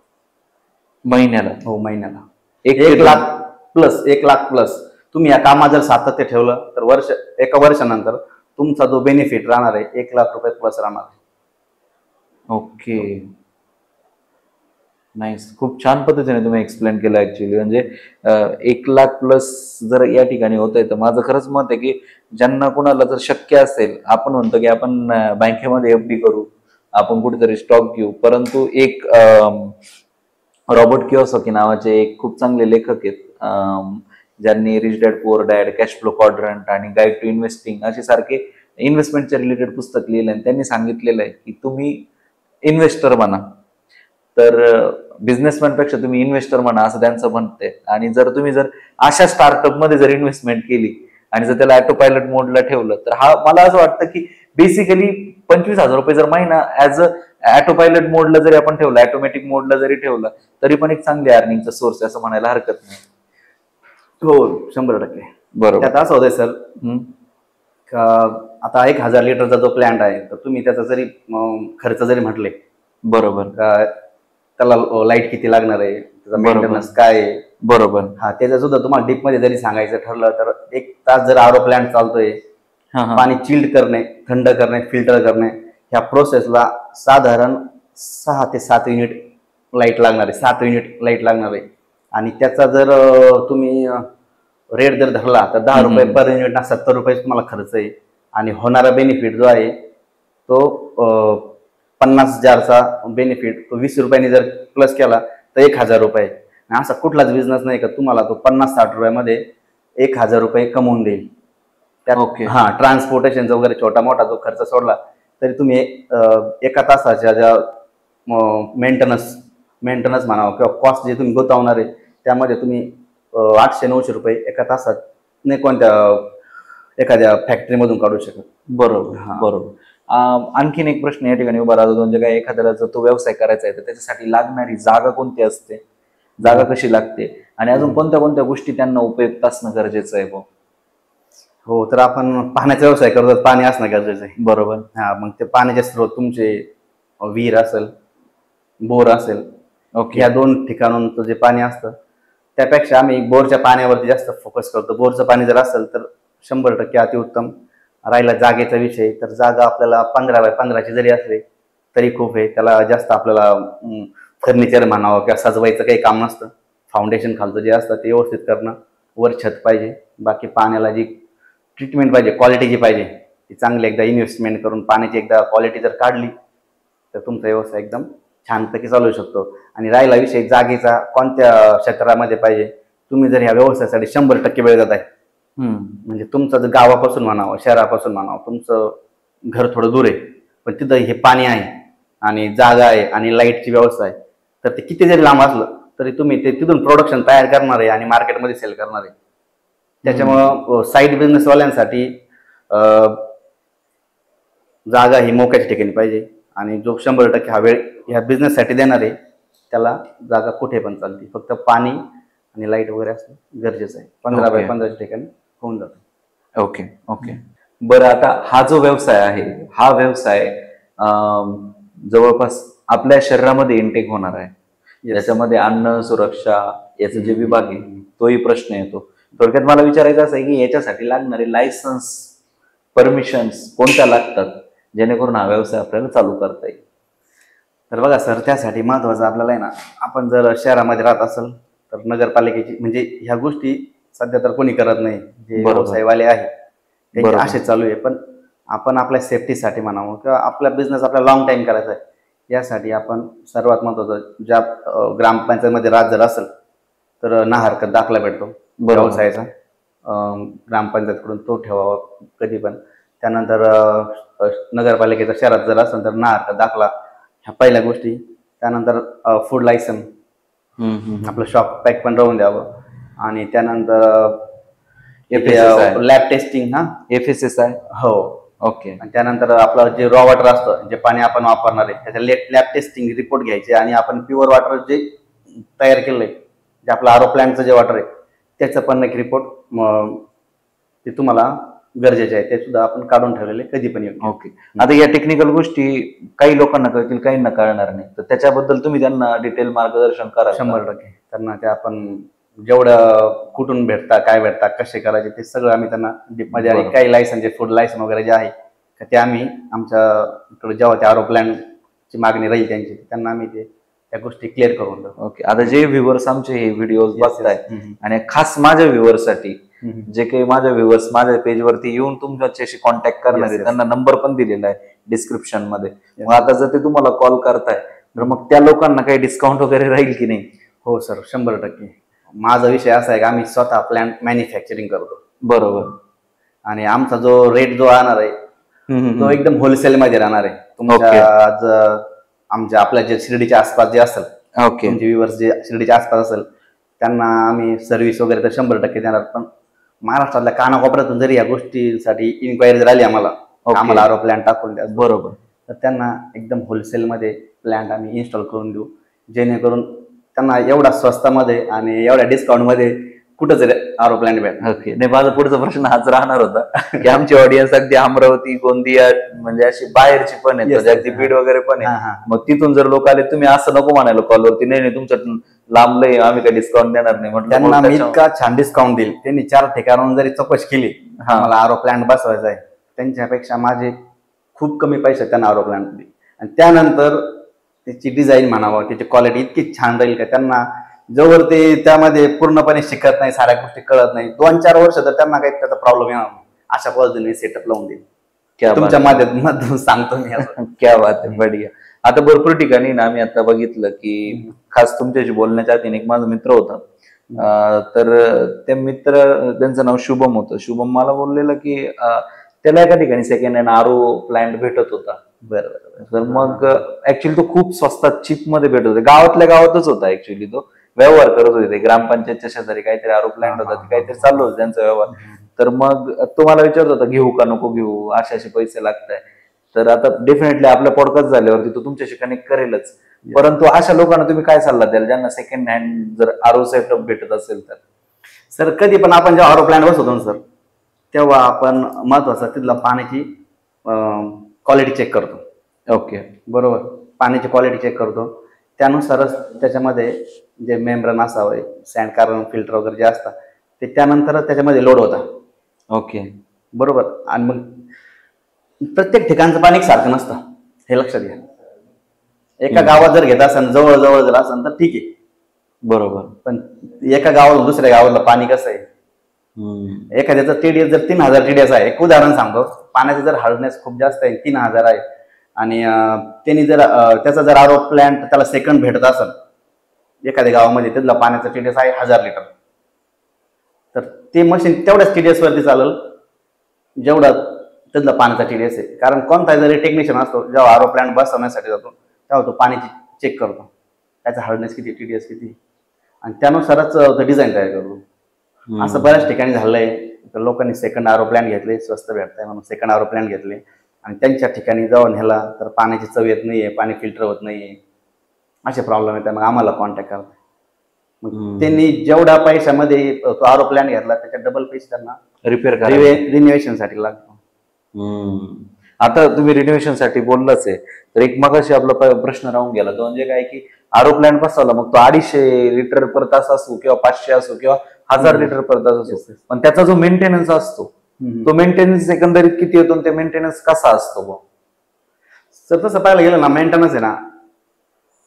महिन्याला. हो, महिन्याला. 1 1 लाख प्लस. तुम्ही या कामात जर सातत्य ठेवलं तर एका वर्षानंतर तुमचा जो बेनिफिट राहणार आहे 1 लाख रुपये प्लस राहणार आहे. Okay, nice. खूप छान पद्धतीने तुम्ही एक्सप्लेन केलं ऍक्च्युली. म्हणजे 1 लाख प्लस जर या ठिकाणी होत आहे तर माझं खरंच मत आहे की ज्यांना कुणाला जर शक्य असेल, आपण म्हणतो की आपण बँकेमध्ये FD करू, आपण कुठेतरी स्टॉक घेऊ, परंतु एक रॉबर्ट कियोसाकी नावाचे एक खूप चांगले लेखक आहेत ज्यांनी rich dad poor dad, cash flow quadrant आणि गाईड टू इन्व्हेस्टिंग असे सारखे इन्व्हेस्टमेंटच्या रिलेटेड पुस्तक लिहिलं आहे. त्यांनी सांगितलेलं आहे की तुम्ही इन्व्हेस्टर बना. तर बिझनेसमॅन पेक्षा तुम्ही इन्व्हेस्टर म्हणा असं त्यांचं म्हणते. आणि जर तुम्ही अशा स्टार्टअप मध्ये जर इन्व्हेस्टमेंट केली आणि जर त्याला ऑटो पायलट मोडला ठेवलं तर मला असं वाटतं की बेसिकली 25,000 रुपये जर महिना ऍज ऑटो पायलट मोडला जरी आपण ठेवला, ऑटोमॅटिक मोडला जरी ठेवला तरी पण एक चांगली अर्निंगचा सोर्स आहे असं म्हणायला हरकत नाही. हो, 100%. बरोबर. त्यात असं होतंय सर का आता 1,000 लिटरचा जो प्लांट आहे तर तुम्ही त्याचा जरी खर्च जरी म्हटले, बरोबर, का त्याला लाईट किती लागणार आहे, त्याचा मेंटेनन्स काय आहे, बरोबर, हा त्याचं सुद्धा तुम्हाला डीप मध्ये जरी सांगायचं ठरलं तर 1 तास जर RO प्लांट चालतोय, पाणी चिल्ड करणे, थंड करणे, फिल्टर करणे, ह्या प्रोसेसला साधारण 6 ते 7 युनिट लाईट लागणार आहे. 7 युनिट लाईट लागणार आहे. आणि त्याचा जर तुम्ही रेट जर धरला तर 10 रुपये पर युनिटना 70 रुपये तुम्हाला खर्च आहे. आणि होणारा बेनिफिट जो आहे तो 50 जारचा बेनिफिट तो 20 रुपयांनी जर प्लस केला तर 1,000 रुपये. असा कुठलाच बिझनेस नाही का तुम्हाला तो 50-60 रुपयामध्ये 1,000 रुपये कमवून देईल. ओके. ट्रान्सपोर्टेशनचा वगैरे छोटा मोठा जो खर्च सोडला तरी तुम्ही एका तासाच्या ज्या मेंटेनन्स म्हणावं किंवा कॉस्ट जे तुम्ही गुंतवणार आहे त्यामध्ये तुम्ही 800-900 रुपये एका तासात नाही कोणत्या एखाद्या फॅक्टरीमधून काढू शकत. बरोबर, बरोबर. आणखीन एक प्रश्न या ठिकाणी उभा राहतो, म्हणजे काय एखाद्याला जर तो व्यवसाय करायचा आहे तर त्याच्यासाठी लागणारी जागा कोणती असते, जागा कशी लागते आणि अजून कोणत्या कोणत्या गोष्टी त्यांना उपयुक्त असणं गरजेचं आहे? हो, तर आपण पाण्याचा व्यवसाय करतो तर पाणी असणं गरजेचं आहे. बरोबर. मग ते पाण्याचे स्रोत तुमचे विहीर असेल, बोर असेल, ओके, या 2 ठिकाणांचं जे पाणी असतं त्यापेक्षा आम्ही बोरच्या पाण्यावरती जास्त फोकस करतो. बोरचं पाणी जर असेल तर 100% अतिउत्तम. राहिला जागेचा विषय तर जागा आपल्याला 15x15ची जरी असली तरी खूप आहे. त्याला जास्त आपल्याला फर्निचर म्हणावं किंवा सजवायचं काही काम नसतं. फाउंडेशन खालचं जे असतं ते व्यवस्थित करणं, वर छत पाहिजे, बाकी पाण्याला जी ट्रीटमेंट पाहिजे, क्वालिटी जी पाहिजे ती चांगली एकदा इन्व्हेस्टमेंट करून पाण्याची एकदा क्वालिटी जर काढली तर तुमचा व्यवसाय एकदम छानपैकी चालू शकतो. आणि राहिला विषय जागेचा कोणत्या क्षेत्रामध्ये पाहिजे, तुम्ही जर ह्या व्यवसायासाठी 100% वेळ देताय म्हणजे तुमचं जर गावापासून म्हणावं, शहरापासून म्हणावं, तुमचं घर थोडं दूर आहे पण तिथं हे पाणी आहे आणि जागा आहे आणि लाईटची व्यवस्था आहे तर ते किती जरी लांब असलं तरी तुम्ही ते तिथून प्रोडक्शन तयार करणार आहे आणि मार्केटमध्ये सेल करणार आहे. त्याच्यामुळं साईड बिझनेसवाल्यांसाठी जागा ही मोक्याच्या ठिकाणी पाहिजे आणि जो 100% हा वेळ ह्या बिझनेससाठी देणार आहे त्याला जागा कुठे पण चालते, फक्त पाणी आणि लाईट वगैरे असणं गरजेचं आहे. 15x15च्या ठिकाणी होऊन जातं. Okay, okay. बरं, आता हा जो व्यवसाय आहे हा व्यवसाय जवळपास आपल्या शरीरामध्ये इनटेक होणार आहे. याच्यामध्ये अन्न सुरक्षा याचा जे विभाग आहे तोही प्रश्न येतो. थोडक्यात मला विचारायचं असं आहे की याच्यासाठी लागणारे लायसन्स, परमिशन्स कोणत्या लागतात जेणेकरून हा व्यवसाय आपल्याला चालू करता येईल? तर बघा सर, त्यासाठी महत्वाचं आपल्याला आहे ना, आपण जर शहरामध्ये राहत असेल तर नगरपालिकेची म्हणजे ह्या गोष्टी सध्या तर कोणी करत नाही, जे व्यवसायवाले आहे ते असे चालू आहे. पण आपण आपल्या सेफ्टीसाठी म्हणावं किंवा आपला बिझनेस आपल्याला लॉंग टाइम करायचा आहे यासाठी आपण सर्वात महत्वाचं ज्या ग्रामपंचायतमध्ये राहत जर असेल तर ना हरकत दाखला भेटतो व्यवसायाचा, ग्रामपंचायतकडून तो ठेवावा कधी पण. त्यानंतर नगरपालिकेचा शहरात जर असेल तर ना हरकत दाखला, ह्या पहिल्या गोष्टी. त्यानंतर फूड लायसन, आपलं शॉप पॅक पण राहून द्यावं. आणि त्यानंतर लॅब टेस्टिंग, FSSAI, हो ओके. आणि त्यानंतर आपलं जे रॉ वॉटर असतं, जे पाणी आपण वापरणार आहे, त्याच्या लॅब टेस्टिंग रिपोर्ट घ्यायचे आणि आपण प्युअर वॉटर जे तयार केलंय, जे आपलं आरो प्लॅन्टचं जे वॉटर आहे त्याचं पण एक रिपोर्ट ते तुम्हाला गरजेचे आहे, ते सुद्धा आपण काढून ठेवलेले कधी पण येऊ. ओके. आता या टेक्निकल गोष्टी काही लोकांना कळतील, काहींना कळणार नाही, तर त्याच्याबद्दल तुम्ही त्यांना डिटेल मार्गदर्शन करा. 100% त्यांना ते आपण जेवढं कुठून भेटता, काय भेटता, कसे करायचे ते सगळं आम्ही त्यांना डीपमध्ये, आणि काही लायसन जे फूड लायसन वगैरे जे आहे ते आम्ही आमच्या इकडे जेव्हा ते आरो प्लॅनची मागणी राहील त्यांची, त्यांना आम्ही ते त्या गोष्टी क्लिअर करून देऊ. ओके. आता जे व्ह्युअर्स आमचे हे व्हिडिओ बघताय आणि खास माझ्या व्ह्युअर्ससाठी, जे काही माझ्या व्ह्युअर्स माझ्या पेजवरती येऊन तुमच्याशी कॉन्टॅक्ट करणार आहे, त्यांना नंबर पण दिलेला आहे डिस्क्रिप्शन मध्ये. मग आता जर ते तुम्हाला कॉल करताय तर मग त्या लोकांना काही डिस्काउंट वगैरे राहील की नाही? हो सर, 100%. माझा विषय असा आहे की आम्ही स्वतः प्लॅन्ट मॅन्युफॅक्चरिंग करतो. बरोबर. आणि आमचा जो रेट जो राहणार आहे तो एकदम होलसेल मध्ये राहणार आहे. तुमच्या आमच्या आपल्या जे शिर्डीच्या आसपास जे असेल, ओके, तुमचे व्ह्युअर्स जे शिर्डीच्या आसपास असेल त्यांना आम्ही सर्व्हिस वगैरे तर 100% देणार. पण महाराष्ट्रातल्या कानाकोपऱ्यातून जरी या गोष्टीसाठी इन्क्वायरी जर आली आम्हाला आरो प्लॅन्ट टाकून द्या, बरोबर, तर त्यांना एकदम होलसेलमध्ये प्लॅन्ट आम्ही इन्स्टॉल करून देऊ, जेणेकरून त्यांना एवढा स्वस्तामध्ये आणि एवढ्या डिस्काउंटमध्ये कुठं जरी आरो प्लॅन्ट भेटणार. ओके. नाही, माझा पुढचा प्रश्न हाच राहणार होता की आमची ऑडियन्स अगदी अमरावती, गोंदिया म्हणजे अशी बाहेरची पण आहे, अगदी बीड वगैरे पण आहे. मग तिथून जर लोक आले, तुम्ही असं नको म्हणायला कॉलवरती, नाही तुमचं लांब लय, आम्ही काही डिस्काउंट देणार नाही. म्हटलं त्यांना मी इतका छान डिस्काउंट देईल, त्यांनी 4 ठिकाणाहून जरी चौकशी केली मला आरो प्लॅन्ट बसवायचा आहे, त्यांच्यापेक्षा माझे खूप कमी पैसे त्यांना आरो प्लॅन्ट देईल. आणि त्यानंतर त्याची डिझाईन म्हणावं, त्याची क्वालिटी इतकी छान राहील का त्यांना जोवर ते त्यामध्ये पूर्णपणे शिकत नाही, साऱ्या गोष्टी कळत नाही, 2-4 वर्ष तर त्यांना काही त्याचा प्रॉब्लेम येणार नाही. अशा पद्धतीने सेटअप लावून देईल तुमच्या माध्यमातून सांगतो मी. क्या बात आहे, बढिया. आता भरपूर ठिकाणी ना आम्ही आता बघितलं की खास तुमच्याशी बोलण्याच्या आधी एक माझा मित्र होता, तर त्या मित्र, त्यांचं नाव शुभम होतं. शुभम मला बोललेलं की त्याला एका ठिकाणी सेकंड हँड आरो प्लॅन्ट भेटत होता. बरोबर. तर मग ऍक्च्युली तो खूप स्वस्तात चिप मध्ये भेटत होता, गावातल्या गावातच होता. ऍक्च्युली तो व्यवहार करत होते, ते ग्रामपंचायतच्या शेजारी काहीतरी आरो प्लॅन्ट होता, काहीतरी चालू होतं त्यांचा व्यवहार. तर मग तो मला विचारत होता घेऊ का नको घेऊ, असे पैसे लागताय. तर आता डेफिनेटली आपल्या पॉडकास्ट झाल्यावरती तो तुमच्याशी कनेक्ट करेलच, परंतु अशा लोकांना तुम्ही काय सल्ला द्याल ज्यांना सेकंड हँड जर आरो सेटअप भेटत असेल तर? सर, कधी पण आपण जेव्हा आरो प्लॅन्ट बसवतो ना सर, तेव्हा आपण महत्वाचं तिथला पाण्याची क्वालिटी चेक करतो. ओके, बरोबर. पाण्याची क्वालिटी चेक करतो, त्यानुसारच त्याच्यामध्ये जे मेम्ब्रेन असावे, सँड कार्बन फिल्टर वगैरे जे असतात ते त्यानंतरच त्याच्यामध्ये लोड होतात. ओके, बरोबर. आणि मग प्रत्येक ठिकाणचं पाणी सारखं नसतं, हे लक्षात घ्या. एका गावात जर घेत असेल, जवळ जर असेल तर ठीक आहे, बरोबर. पण एका गावाला दुसऱ्या गावाला पाणी कसं आहे, एखाद्याचं TDS जर 3000 TDS आहे, एक उदाहरण सांगतो, पाण्याचं जर हार्डनेस खूप जास्त आहे, 3000 आहे, आणि त्यांनी जर त्याचा जर आरो प्लॅन्ट त्याला सेकंड भेटत असेल एखाद्या गावामध्ये, त्यातला पाण्याचा TDS आहे 1000 लिटर, तर ते मशीन तेवढ्याच TDS वरती चालेल जेवढा त्यातला पाण्याचा TDS आहे. कारण कोणता जरी टेक्निशियन असतो, जेव्हा आरो प्लॅन्ट बसवण्यासाठी जातो तेव्हा तो पाण्याची चेक करतो, त्याचा हार्डनेस किती, TDS किती, आणि त्यानुसारच डिझाईन तयार करतो. असं बऱ्याच ठिकाणी झालंय, तर लोकांनी सेकंड आरो प्लॅन्ट घेतले, स्वस्त भेटताय म्हणून सेकंड आरो प्लॅन्ट घेतले, आणि त्यांच्या ठिकाणी जाऊन ह्याला तर पाण्याची चव येत नाहीये, पाणी फिल्टर होत नाहीये, असे प्रॉब्लेम येतात. मग आम्हाला कॉन्टॅक्ट करतात. मग त्यांनी जेवढ्या पैशामध्ये तो आरो प्लॅन्ट घेतला त्याच्या डबल पैसे त्यांना रिनोव्हेशन साठी लागतो. आता तुम्ही रिनोव्हेशन साठी बोललाच आहे, तर एक मगाशी आपला प्रश्न राहून गेला तो म्हणजे काय की आरो प्लॅन्ट बसवला, मग तो 250 लिटर पर तास असो किंवा 500 असो किंवा 1000 लिटर पर तास असो, पण त्याचा जो मेंटेनन्स असतो तो मेंटेनन्स एकंदरीत किती येतो, ते मेंटेनन्स कसा असतो? सर, तसं पाहायला गेलं ना, मेंटेनन्स आहे ना,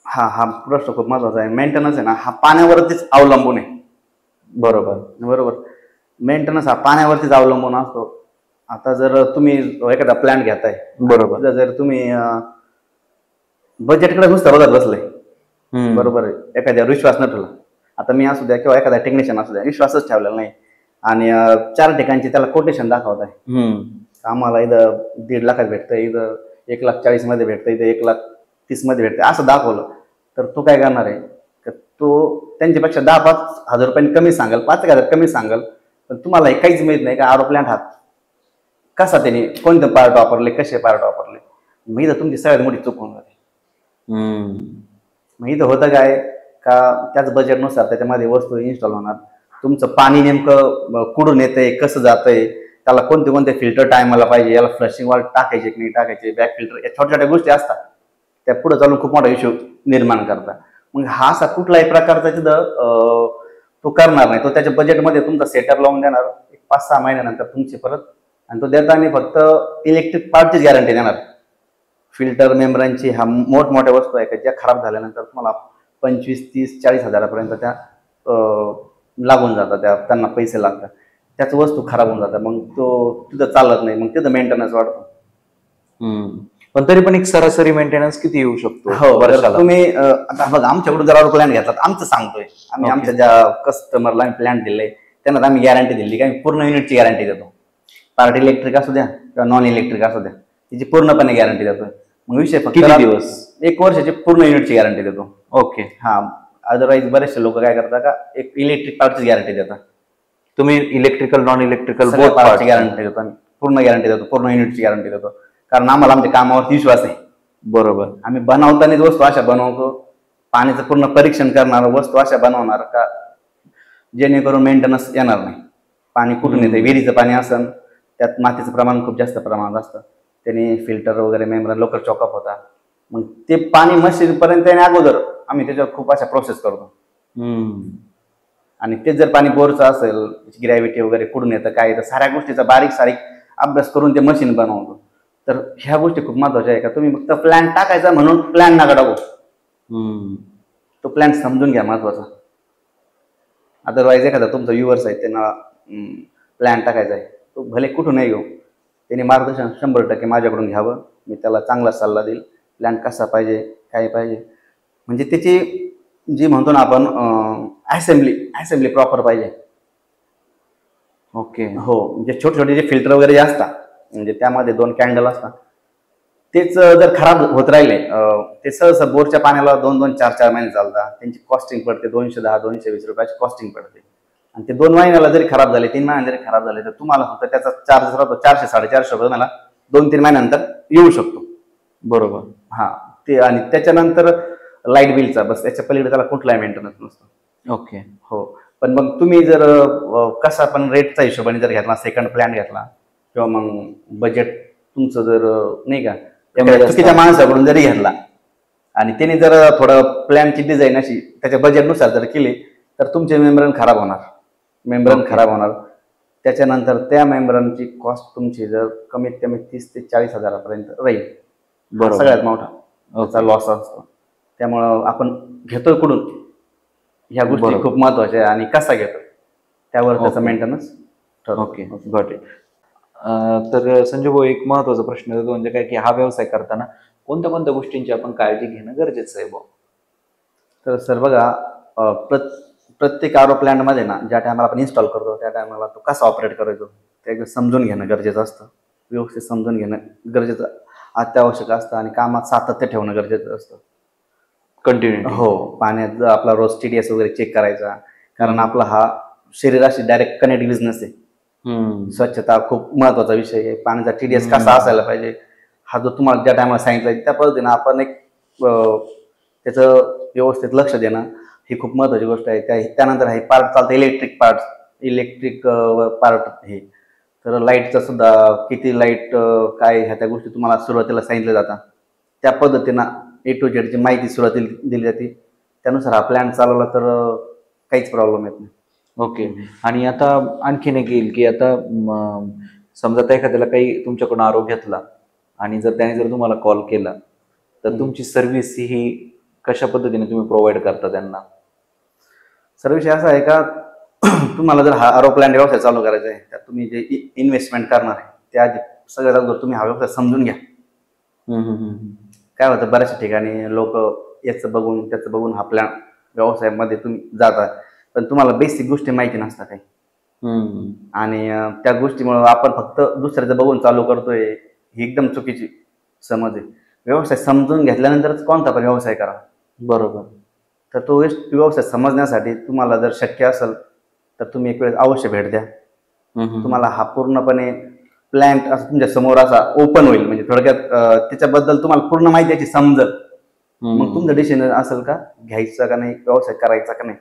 हा प्रश्न खूप महत्वाचा आहे. मेंटेनन्स आहे ना, हा पाण्यावरतीच अवलंबून आहे. बरोबर. मेंटेनन्स हा पाण्यावरतीच अवलंबून असतो. आता जर तुम्ही एखादा प्लॅन्ट घेताय, बरोबर, जर तुम्ही बजेटकडे नुसतं बघत बसले, बरोबर आहे, एखाद्यावर विश्वास न ठेवला, आता मी असू द्या किंवा एखादा टेक्निशियन असू द्या, विश्वासच ठेवलेला नाही, आणि 4 ठिकाणची त्याला कोटेशन दाखवत आहे, आम्हाला इथं 1.5 लाखात भेटतंय, इथं 1,40,000 मध्ये भेटतं, इथं 1,30,000 मध्ये भेटतं, असं दाखवलं, तर तो काय करणार आहे, तो त्यांच्यापेक्षा 10-5 हजार रुपयांनी कमी सांगाल, 5,000 कमी सांगाल, पण तुम्हाला काहीच माहित नाही का आरो प्लॅन्ट हा कसा त्याने कोणते पार्ट वापरले, कसे पार्ट वापरले. मग इथं तुमची सगळ्यात मोठी चूक होऊन जाते. मग इथं होतं काय का त्याच बजेटनुसार त्याच्यामध्ये वस्तू इन्स्टॉल होणार. तुमचं पाणी नेमकं कुठून येतंय, कसं जातंय, त्याला कोणते कोणते फिल्टर टायमाला पाहिजे, याला फ्लशिंग वॉल टाकायचे की नाही टाकायचे, बॅक फिल्टर, या छोट्या छोट्या गोष्टी असतात त्या पुढे चालून खूप मोठा इश्यू निर्माण करतात. मग हा असा कुठलाही प्रकारचा तिथं तो करणार नाही. तो त्याच्या बजेटमध्ये तुमचा सेटअप लावून देणार 5-6 महिन्यानंतर तुमची परत, आणि तो देताना फक्त इलेक्ट्रिक पार्टचीच गॅरंटी देणार. फिल्टर मेम्ब्रेनची हा मोठमोठ्या वस्तू आहे का ज्या खराब झाल्यानंतर तुम्हाला 25, 30, 40 हजारापर्यंत त्या लागून जातात, त्यांना पैसे लागतात. त्याच वस्तू खराब होऊन जातात, मग तो तिथं चालत नाही, मग तिथं मेंटेनन्स वाढतो. पण तरी पण एक सरासरी मेंटेनन्स किती येऊ शकतो? हो, तुम्ही आता बघा आमच्याकडून जर प्लॅन घेतला तर आमचं सांगतोय आम्ही, आमच्या ज्या कस्टमरला आम्ही प्लॅन दिले त्यांना आम्ही गॅरंटी दिली की आम्ही पूर्ण युनिटची गॅरंटी देतो. पार्ट इलेक्ट्रिक असू द्या किंवा नॉन इलेक्ट्रिक असू द्या, तिची पूर्णपणे गॅरंटी देतो. मग विषय फक्त किती दिवस? 1 वर्षाची पूर्ण युनिटची गॅरंटी देतो. ओके. हा, अदरवाईज बरेचसे लोक काय करतात का एक इलेक्ट्रिक पार्टची गॅरंटी देतात. तुम्ही इलेक्ट्रिकल नॉन इलेक्ट्रिकल पार्टची गॅरंटी देतो आम्ही, पूर्ण गॅरंटी देतो, पूर्ण युनिटची गॅरंटी देतो. कारण आम्हाला आमच्या कामावरती विश्वास आहे. बरोबर. आम्ही बनवतानाच वस्तू अशा बनवतो, पाण्याचं पूर्ण परीक्षण करणार, वस्तू अशा बनवणार का जेणेकरून मेंटेनन्स येणार नाही. पाणी कुठून येते, विहिरीचं पाणी असेल त्यात मातीचं प्रमाण खूप जास्त प्रमाणात असतं, त्याने फिल्टर वगैरे मेम्ब्रेन लवकर चॉकअप होता. मग ते पाणी मशीन पर्यंत येण्या अगोदर आम्ही त्याच्यावर खूप अशा प्रोसेस करतो. आणि ते जर पाणी बोरचं असेल, ग्रॅव्हिटी वगैरे कुठून येतं, काय येतं, साऱ्या गोष्टीचा बारीक सारीक अभ्यास करून ते मशीन बनवतो. तर ह्या गोष्टी खूप महत्वाच्या आहे का तुम्ही फक्त प्लॅन टाकायचा म्हणून प्लॅन नका टाकू. तो प्लॅन समजून घ्या महत्वाचा. अदरवाईज एखादा तुमचा व्ह्युअर्स आहे त्यांना प्लॅन टाकायचा आहे, तो भले कुठूनही घेऊ, त्याने मार्गदर्शन 100% माझ्याकडून घ्यावं. मी त्याला चांगला सल्ला देईल, प्लॅन कसा पाहिजे, काय पाहिजे, म्हणजे त्याची जी म्हणतो ना आपण असेंब्ली प्रॉपर पाहिजे. ओके. हो, म्हणजे छोटे छोटे जे फिल्टर वगैरे जे असतात, म्हणजे त्यामध्ये 2 कॅन्डल असतात, तेच जर खराब होत राहिले ते सहसा बोरच्या पाण्याला 2-2, 4-4 महिने चालतात. त्यांची कॉस्टिंग पडते 210-220 रुपयाची कॉस्टिंग पडते. आणि ते 2 महिन्याला जरी खराब झाले, 3 महिन्याला जरी खराब झाले, तर तुम्हाला फक्त त्याचा चार्ज राहतो 400-450 रुपये मला 2-3 महिन्यानंतर येऊ शकतो. बरोबर. हा, ते आणि त्याच्यानंतर लाईट बिलचा बस, त्याच्या पलीकडे त्याला कुठलाही मेंटेनन्स नसतो. ओके. हो, पण मग तुम्ही जर कसा पण रेटचा हिशोबाने जर घेतला, सेकंड प्लॅन घेतला किंवा मग बजेट तुमचं जर नाही का चुकीच्या माणसाकडून जरी घेतला आणि त्याने जर थोडं प्लॅनची डिझाईन अशी त्याच्या बजेटनुसार जर केली तर तुमचे मेम्ब्रेन खराब होणार. त्याच्यानंतर त्या मेम्ब्रेनची कॉस्ट तुमची जर कमीत कमी 30 ते 40 हजारापर्यंत राहील. सगळ्यात मोठा लॉस असतो. त्यामुळं आपण घेतोय कुठून ह्या गोष्टी खूप महत्वाच्या आहे आणि कसा घेतोय त्यावर त्याचा मेंटेनन्स ठरतो. Okay, got it. तर संजय भाऊ, एक महत्वाचा प्रश्न येतो म्हणजे काय की हा व्यवसाय करताना कोणत्या कोणत्या गोष्टींची आपण काळजी घेणं गरजेचं आहे भाऊ? तर सर बघा, प्रत्येक आरो प्लॅन्ट मध्ये ना ज्या टायमाला आपण इन्स्टॉल करतो त्या टायमाला तो कसा ऑपरेट करायचो ते समजून घेणं गरजेचं असतं. व्यवस्थित समजून घेणं गरजेचं अत्यावश्यक असतं आणि कामात सातत्य ठेवणं गरजेचं असतं. कंटिन्यू. हो, पाण्यात आपला रोज TDS वगैरे चेक करायचा, कारण आपला हा शरीराशी डायरेक्ट कनेक्ट बिझनेस आहे. स्वच्छता खूप महत्वाचा विषय आहे. पाण्याचा TDS कसा असायला पाहिजे हा जो तुम्हाला ज्या टायमाला सांगितलं त्या पद्धतीनं आपण एक त्याचं व्यवस्थित लक्ष देणं ही खूप महत्वाची गोष्ट आहे. त्यानंतर हे पार्ट चालतं इलेक्ट्रिक पार्ट. हे तर लाईटचं सुद्धा किती लाईट काय ह्या त्या गोष्टी तुम्हाला सुरुवातीला सांगितल्या जातात. त्या पद्धतीनं A to Z ची माहिती सुरुवातीला दिली जाते. त्यानुसार हा प्लॅन चालवला तर काहीच प्रॉब्लेम येत नाही. ओके. आणि आता आणखीन एक येईल की आता समजा त्या एखाद्याला काही तुमच्याकडून आरो घेतला आणि जर त्याने जर तुम्हाला कॉल केला तर तुमची सर्व्हिस ही कशा पद्धतीने तुम्ही प्रोव्हाइड करता त्यांना? सर्व्हिस असा आहे का तुम्हाला जर हा आरो प्लॅन व्यवसाय चालू करायचा आहे त्यात तुम्ही जे इन्व्हेस्टमेंट करणार आहे त्या सगळ्यात अगोदर तुम्ही हा व्यवसाय समजून घ्या. काय होतं बऱ्याचशा ठिकाणी लोक याचं बघून त्याचं बघून हा प्लॅन व्यवसायामध्ये तुम्ही जाता, पण तुम्हाला बेसिक गोष्टी माहिती नसतात काही. आणि त्या गोष्टीमुळे आपण फक्त दुसऱ्याचं बघून चालू करतोय ही एकदम चुकीची समज आहे. व्यवसाय समजून घेतल्यानंतरच कोणता पण व्यवसाय करा. बरोबर. तर तो व्यवसाय समजण्यासाठी तुम्हाला जर शक्य असेल तर तुम्ही एक वेळेस अवश्य भेट द्या. तुम्हाला हा पूर्णपणे प्लॅन्ट असं तुमच्या समोर असा ओपन होईल, म्हणजे थोडक्यात त्याच्याबद्दल तुम्हाला पूर्ण माहिती याची समजल, मग तुमचं डिसिजन असेल का घ्यायचं का नाही, व्यवसाय करायचा का नाही.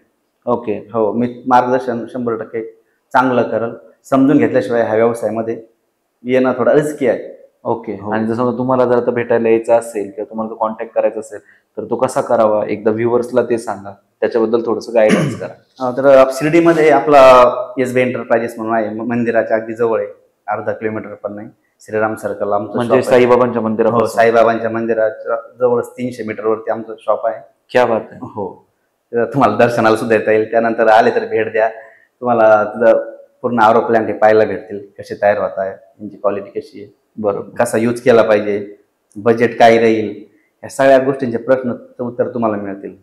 ओके. हो, मी मार्गदर्शन 100% चांगलं करल. समजून घेतल्याशिवाय ह्या व्यवसायामध्ये येणं थोडा रिस्की आहे. ओके. आणि जसं तुम्हाला जर आता भेटायला यायचं असेल किंवा तुम्हाला कॉन्टॅक्ट करायचा असेल तर तो कसा करावा, एकदा व्ह्युअर्सला ते सांगा, त्याच्याबद्दल थोडंसं गायडन्स करा. तर शिर्डीमध्ये आपला SB एंटरप्राइजेस म्हणून आहे, मंदिराच्या अगदी जवळ आहे, अर्धा किलोमीटर पण नाही. श्रीराम सर्कल आमचं म्हणजे shop आहे. साईबाबांच्या मंदिरात. हो, साईबाबांच्या मंदिराच्या जवळच 300 मीटरवरती आमचं शॉप आहे. क्या बात आहे. हो, तर तुम्हाला दर्शनाला सुद्धा येता येईल. त्यानंतर आले तर भेट द्या, तुम्हाला तिथं पूर्ण आरो प्लांट हे पाहायला भेटतील, कसे तयार होत आहे, त्यांची क्वालिटी कशी आहे, बरोबर, कसा यूज केला पाहिजे, बजेट काय राहील, या सगळ्या गोष्टींचे प्रश्न उत्तर तुम्हाला मिळतील.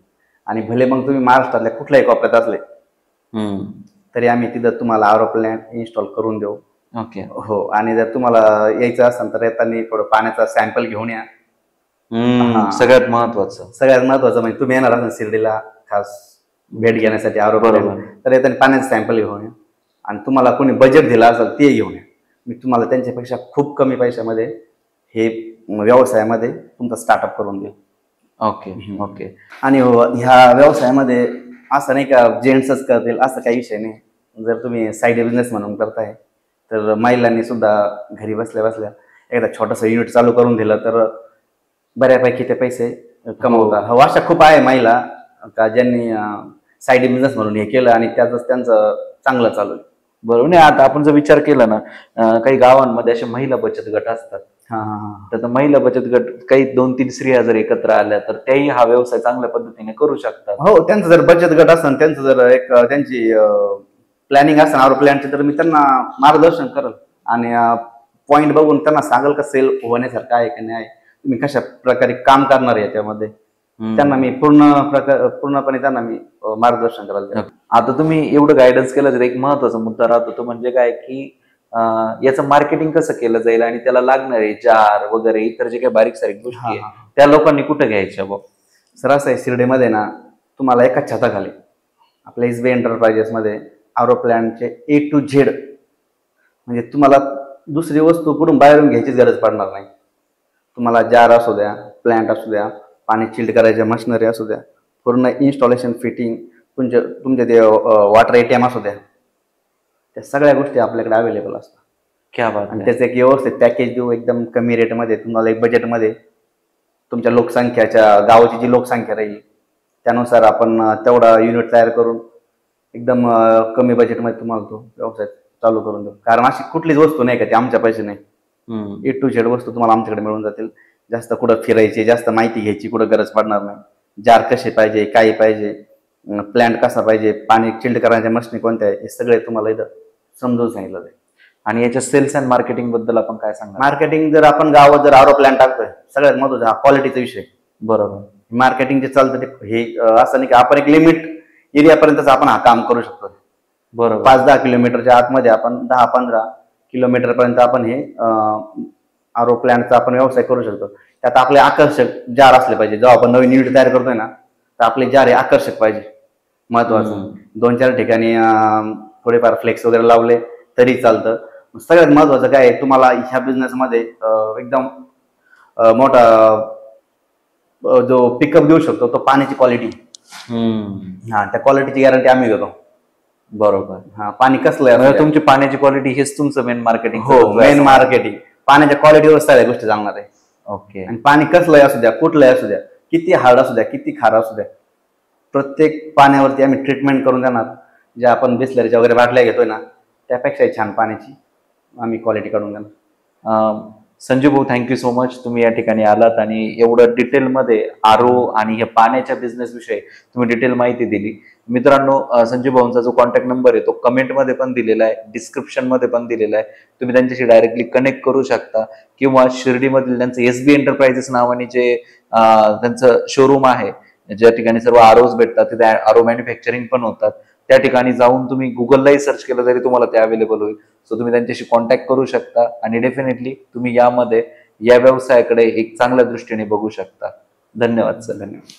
आणि भले मग तुम्ही महाराष्ट्रातल्या कुठल्याही कोपऱ्यात असले तरी आम्ही तिथं तुम्हाला आरो प्लांट इन्स्टॉल करून देऊ. ओके. हो, आणि जर तुम्हाला यायचं असेल तर येताना थोडं पाण्याचा सॅम्पल घेऊन या. सगळ्यात महत्वाचं म्हणजे तुम्ही येणार असाल शिर्डीला खास भेट घेण्यासाठी आरो बरोबर. प्लांट, तर येताना पाण्याचं सॅम्पल घेऊन या. आणि तुम्हाला कोणी बजेट दिला असेल ते घेऊन या. मी तुम्हाला त्यांच्यापेक्षा खूप कमी पैशामध्ये हे व्यवसायामध्ये तुमचा स्टार्टअप करून देईल. ओके. ओके. आणि ह्या व्यवसायामध्ये असं नाही का जेंट्सच करतील असं काही विषय नाही. जर तुम्ही साईड बिझनेस म्हणून करताय तर महिलांनी सुद्धा घरी बसल्या बसल्या एकदा छोटंसं युनिट चालू करून दिलं तर बऱ्यापैकी ते पैसे कमवतात. हो, अशा खूप आहे महिला का ज्यांनी साईड बिझनेस म्हणून हे केलं आणि त्याच त्यांचं चांगलं चालू आहे. बरोबर. नाही, आता आपण जर विचार केला ना, काही गावांमध्ये असे महिला बचत गट असतात. तर महिला बचत गट काही 2-3 स्त्रिया जर एकत्र आल्या तर त्याही हा व्यवसाय चांगल्या पद्धतीने करू शकतात. हो, त्यांचं जर बचत गट असेल, त्यांचं जर एक त्यांची प्लॅनिंग असेल आरो प्लॅनची, तर मी त्यांना मार्गदर्शन करेल आणि पॉइंट बघून त्यांना सांगाल का सेल होण्यासारखं आहे की नाही, तुम्ही कशा प्रकारे काम करणार आहे त्यामध्ये, त्यांना मी पूर्णपणे त्यांना मी मार्गदर्शन करायला. आता तुम्ही एवढं गायडन्स केलं तर एक महत्वाचा मुद्दा राहतो, तो म्हणजे काय की याचं मार्केटिंग कसं केलं जाईल आणि त्याला लागणारे जार वगैरे इतर जे काही बारीक सारीक गोष्टी आहेत त्या लोकांनी कुठे घ्यायच्या. सर असं आहे, शिर्डीमध्ये ना तुम्हाला एका छताखाली आपल्या SB एंटरप्राइजेस मध्ये आरो प्लॅनचे A to Z, म्हणजे तुम्हाला दुसरी वस्तू कुठून बाहेरून घ्यायचीच गरज पडणार नाही. तुम्हाला जार असू द्या, प्लॅन्ट असू द्या, पाणी चिल्ड करायच्या मशिनरी असू द्या, पूर्ण इन्स्टॉलेशन फिटिंग, तुमचे ते वॉटर ATM असू द्या, त्या सगळ्या गोष्टी आपल्याकडे अवेलेबल असतात. क्या बात. आणि त्याचं एक व्यवस्थित पॅकेज देऊ, एकदम कमी रेटमध्ये तुम्हाला, एक बजेटमध्ये, तुमच्या लोकसंख्याच्या गावाची जी लोकसंख्या राहील त्यानुसार आपण तेवढा युनिट तयार करून एकदम कमी बजेटमध्ये तुम्हाला तो व्यवसाय चालू करून देऊ. कारण अशी कुठलीच वस्तू नाही का ती आमच्या पैसे नाही. A to Z वस्तू तुम्हाला आमच्याकडे मिळून जातील. जास्त कुठं फिरायची, जास्त माहिती घ्यायची कुठं गरज पडणार नाही. जार कसे पाहिजे, काय पाहिजे, प्लॅन्ट कसा पाहिजे, पाणी चिल्ड करण्याच्या मशीन कोणत्या आहे, हे सगळे तुम्हाला इथं समजून सांगितलं जाईल. आणि याच्या सेल्स अँड मार्केटिंग बद्दल आपण काय सांगणार. मार्केटिंग जर आपण गावात जर आरो प्लॅन टाकतोय, सगळ्यात महत्त्वाचा हा क्वालिटीचा विषय. बरोबर. मार्केटिंग जे चालतं ते हे असं नाही की आपण एक लिमिट एरियापर्यंतच आपण हा काम करू शकतो. बरोबर. 5-10 किलोमीटरच्या आतमध्ये आपण 10-15 किलोमीटर पर्यंत आपण हे आरो प्लॅनचा आपण व्यवसाय करू शकतो. त्यात आपले आकर्षक जार असले पाहिजे. जेव्हा आपण नवीन युनिट तयार करतोय ना, तर आपले जार हे आकर्षक पाहिजे, महत्वाचं. 2-4 ठिकाणी थोडेफार फ्लेक्स वगैरे लावले तरी चालतं. सगळ्यात महत्वाचं काय आहे, तुम्हाला ह्या बिझनेसमध्ये एकदम मोठा जो पिकअप देऊ शकतो तो पाण्याची क्वालिटी. त्या क्वालिटीची गॅरंटी आम्ही देतो. बरोबर. पाणी कसलं आहे, तुमची पाण्याची क्वालिटी हेच तुमचं मेन मार्केटिंग. हो, मेन मार्केटिंग पाण्याच्या क्वालिटीवर सगळ्या गोष्टी सांगणार आहे. ओके. आणि पाणी कसलंही असू द्या, कुठलंही असू द्या, किती हार्ड असू द्या, किती खारं असू द्या, प्रत्येक पाण्यावरती आम्ही ट्रीटमेंट करून देणार. ज्या आपण बिस्लरीच्या वगैरे बाटल्या घेतोय ना, त्यापेक्षाही छान पाण्याची आम्ही क्वालिटी काढून देणार. संजू भाऊ, थँक्यू सो मच. तुम्ही या ठिकाणी आलात आणि एवढं डिटेलमध्ये आरो आणि या पाण्याच्या बिझनेस विषयी तुम्ही डिटेल माहिती दिली. मित्रांनो, संजू भाऊंचा जो कॉन्टॅक्ट नंबर आहे तो कमेंटमध्ये पण दिलेला आहे, डिस्क्रिप्शन मध्ये पण दिलेला आहे. तुम्ही त्यांच्याशी डायरेक्टली कनेक्ट करू शकता किंवा शिर्डीमधील त्यांचं SB एंटरप्राइजेस नावाने जे त्यांचं शोरूम आहे, ज्या ठिकाणी सर्व आरोज भेटतात, तिथे आरो मॅन्युफॅक्चरिंग पण होतात. त्या ठिकाणी जाऊन तुम्ही गुगललाही सर्च केलं तरी तुम्हाला ते अवेलेबल होईल. सो तुम्ही त्यांच्याशी कॉन्टॅक्ट करू शकता आणि डेफिनेटली तुम्ही यामध्ये या व्यवसायाकडे एक चांगल्या दृष्टीने बघू शकता. धन्यवाद सर. धन्यवाद.